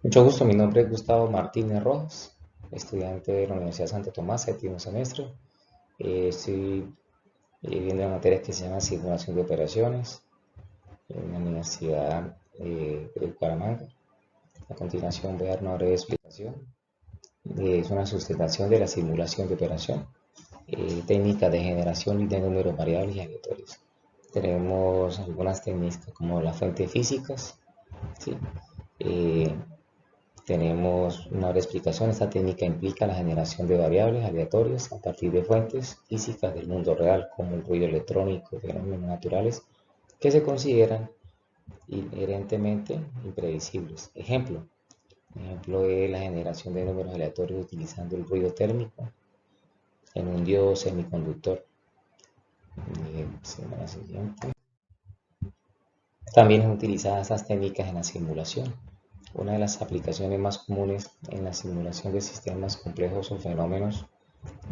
Mucho gusto, mi nombre es Gustavo Martínez Rojas, estudiante de la Universidad Santo Tomás, séptimo semestre. Estoy viendo una materia que se llama Simulación de Operaciones en la Universidad de Bucaramanga. A continuación voy a dar una breve explicación. Es una sustentación de la simulación de operación, técnica de generación de números variables y aleatorios. Tenemos algunas técnicas como las fuentes físicas, ¿sí? Eh, Tenemos una breve explicación. Esta técnica implica la generación de variables aleatorias a partir de fuentes físicas del mundo real, como el ruido electrónico y fenómenos naturales que se consideran inherentemente imprevisibles. Ejemplo es la generación de números aleatorios utilizando el ruido térmico en un diodo semiconductor. La siguiente. También es utilizadas estas técnicas en la simulación. Una de las aplicaciones más comunes en la simulación de sistemas complejos o fenómenos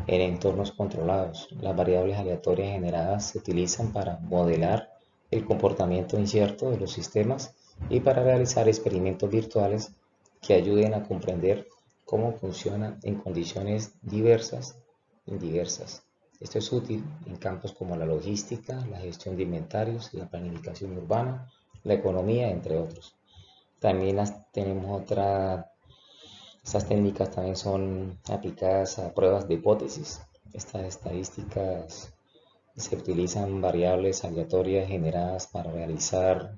en entornos controlados. Las variables aleatorias generadas se utilizan para modelar el comportamiento incierto de los sistemas y para realizar experimentos virtuales que ayuden a comprender cómo funcionan en condiciones diversas y diversas. Esto es útil en campos como la logística, la gestión de inventarios, la planificación urbana, la economía, entre otros. También tenemos estas técnicas también son aplicadas a pruebas de hipótesis. Estas estadísticas se utilizan variables aleatorias generadas para realizar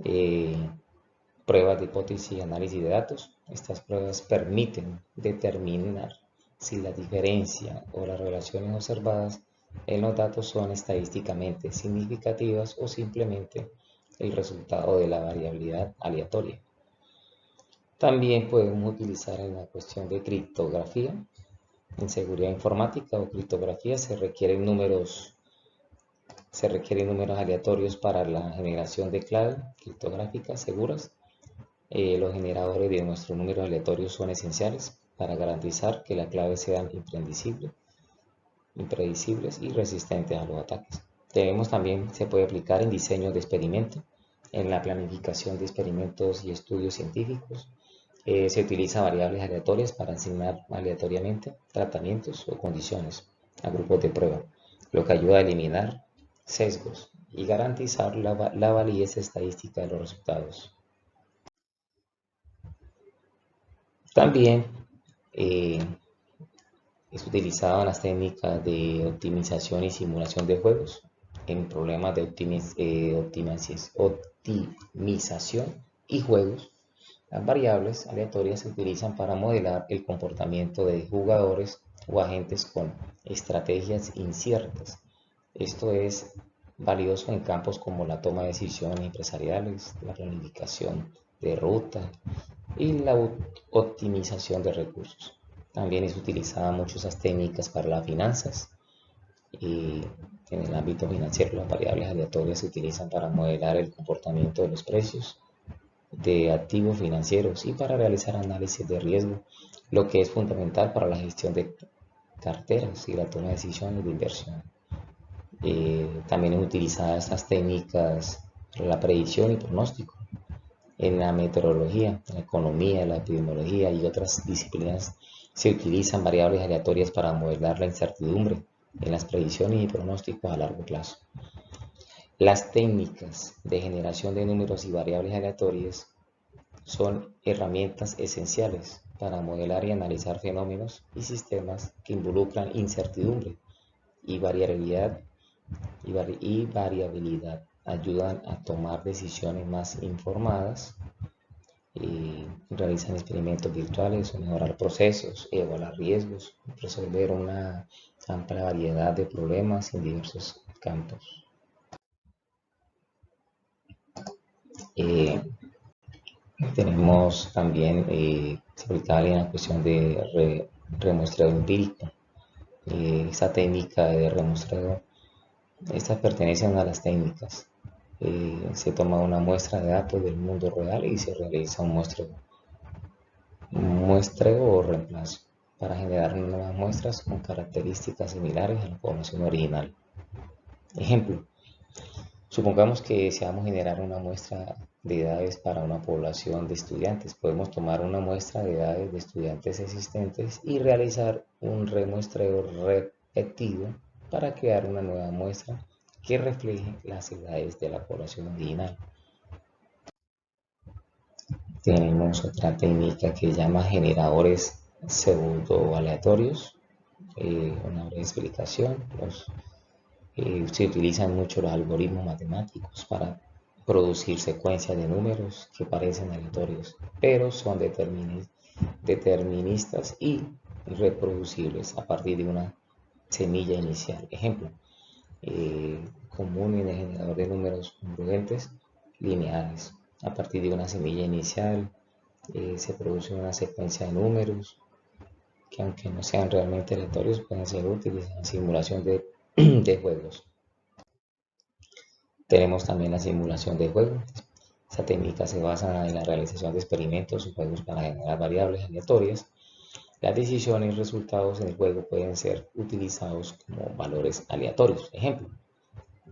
eh, pruebas de hipótesis y análisis de datos. Estas pruebas permiten determinar si la diferencia o las relaciones observadas en los datos son estadísticamente significativas o simplemente el resultado de la variabilidad aleatoria. También podemos utilizar en la cuestión de criptografía. En seguridad informática o criptografía se requieren números aleatorios para la generación de claves criptográficas seguras. Los generadores de nuestros números aleatorios son esenciales para garantizar que las claves sean impredecibles y resistentes a los ataques. Se puede aplicar en diseño de experimento, en la planificación de experimentos y estudios científicos. Se utiliza variables aleatorias para asignar aleatoriamente tratamientos o condiciones a grupos de prueba, lo que ayuda a eliminar sesgos y garantizar la validez estadística de los resultados. También eh, es utilizado en las técnicas de optimización y simulación de juegos, en problemas de optimización y juegos. Las variables aleatorias se utilizan para modelar el comportamiento de jugadores o agentes con estrategias inciertas. Esto es valioso en campos como la toma de decisiones empresariales, la planificación de ruta y la optimización de recursos. También es utilizada mucho esas técnicas para las finanzas y en el ámbito financiero las variables aleatorias se utilizan para modelar el comportamiento de los precios de activos financieros y para realizar análisis de riesgo, lo que es fundamental para la gestión de carteras y la toma de decisiones de inversión. También es utilizada estas técnicas para la predicción y pronóstico en la meteorología, en la economía, la epidemiología y otras disciplinas. Se utilizan variables aleatorias para modelar la incertidumbre en las predicciones y pronósticos a largo plazo. Las técnicas de generación de números y variables aleatorias son herramientas esenciales para modelar y analizar fenómenos y sistemas que involucran incertidumbre y variabilidad. Ayudan a tomar decisiones más informadas, realizan experimentos virtuales o mejorar procesos, evaluar riesgos, resolver una amplia variedad de problemas en diversos campos. Eh, Tenemos también se aplicaba en la cuestión de remuestreo empírico. Esta técnica de remuestreo, estas pertenecen a las técnicas. Se toma una muestra de datos del mundo real y se realiza un muestreo o reemplazo para generar nuevas muestras con características similares a la información original. Ejemplo, supongamos que deseamos generar una muestra de edades para una población de estudiantes. Podemos tomar una muestra de edades de estudiantes existentes y realizar un remuestreo repetido para crear una nueva muestra que refleje las edades de la población original. Tenemos otra técnica que se llama generadores pseudo aleatorios. Una breve explicación. Se utilizan mucho los algoritmos matemáticos para producir secuencias de números que parecen aleatorios, pero son deterministas y reproducibles a partir de una semilla inicial. Ejemplo, común en el generador de números congruentes lineales. A partir de una semilla inicial se produce una secuencia de números que, aunque no sean realmente aleatorios, pueden ser útiles en la simulación de juegos. Tenemos también la simulación de juegos. Esta técnica se basa en la realización de experimentos o juegos para generar variables aleatorias. Las decisiones y resultados en el juego pueden ser utilizados como valores aleatorios. Ejemplo,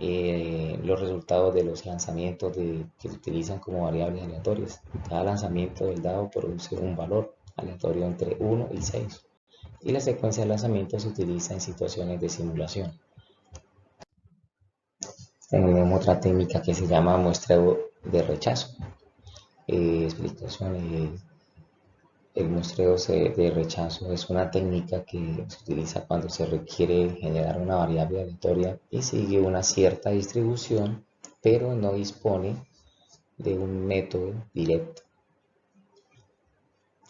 los resultados de los lanzamientos que se utilizan como variables aleatorias. Cada lanzamiento del dado produce un valor aleatorio entre 1 y 6. Y la secuencia de lanzamientos se utiliza en situaciones de simulación. Tenemos otra técnica que se llama muestreo de rechazo. Explicación. El muestreo de rechazo es una técnica que se utiliza cuando se requiere generar una variable aleatoria y sigue una cierta distribución, pero no dispone de un método directo.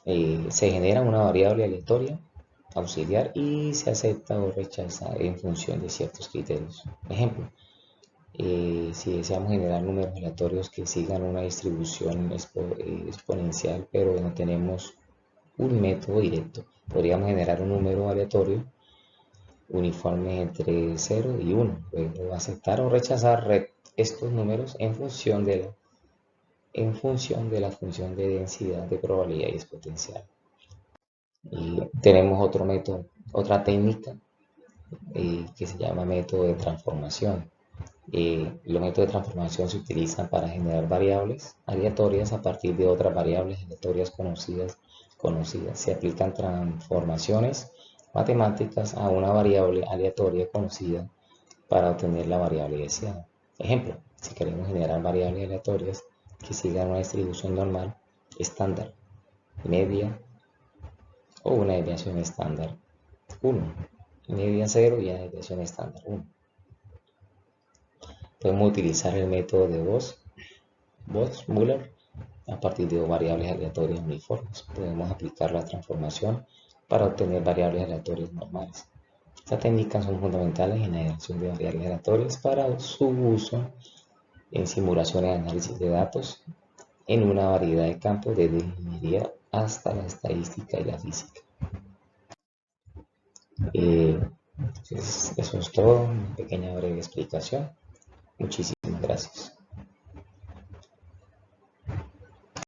Se genera una variable aleatoria auxiliar y se acepta o rechaza en función de ciertos criterios. Ejemplo, si deseamos generar números aleatorios que sigan una distribución exponencial, pero no tenemos un método directo, podríamos generar un número aleatorio uniforme entre 0 y 1. Luego aceptar o rechazar estos números en función de la función de densidad de probabilidad y exponencial. Y tenemos otro método, otra técnica que se llama método de transformación. Los métodos de transformación se utilizan para generar variables aleatorias a partir de otras variables aleatorias conocidas. Se aplican transformaciones matemáticas a una variable aleatoria conocida para obtener la variable deseada. Ejemplo, si queremos generar variables aleatorias que sigan una distribución normal, estándar, media o una desviación estándar 1, media 0 y una desviación estándar 1. Podemos utilizar el método de Bose-Muller a partir de variables aleatorias uniformes. Podemos aplicar la transformación para obtener variables aleatorias normales. Estas técnicas son fundamentales en la generación de variables aleatorias para su uso en simulaciones de análisis de datos en una variedad de campos, desde ingeniería hasta la estadística y la física. Eso es todo, una pequeña breve explicación. Muchísimas gracias.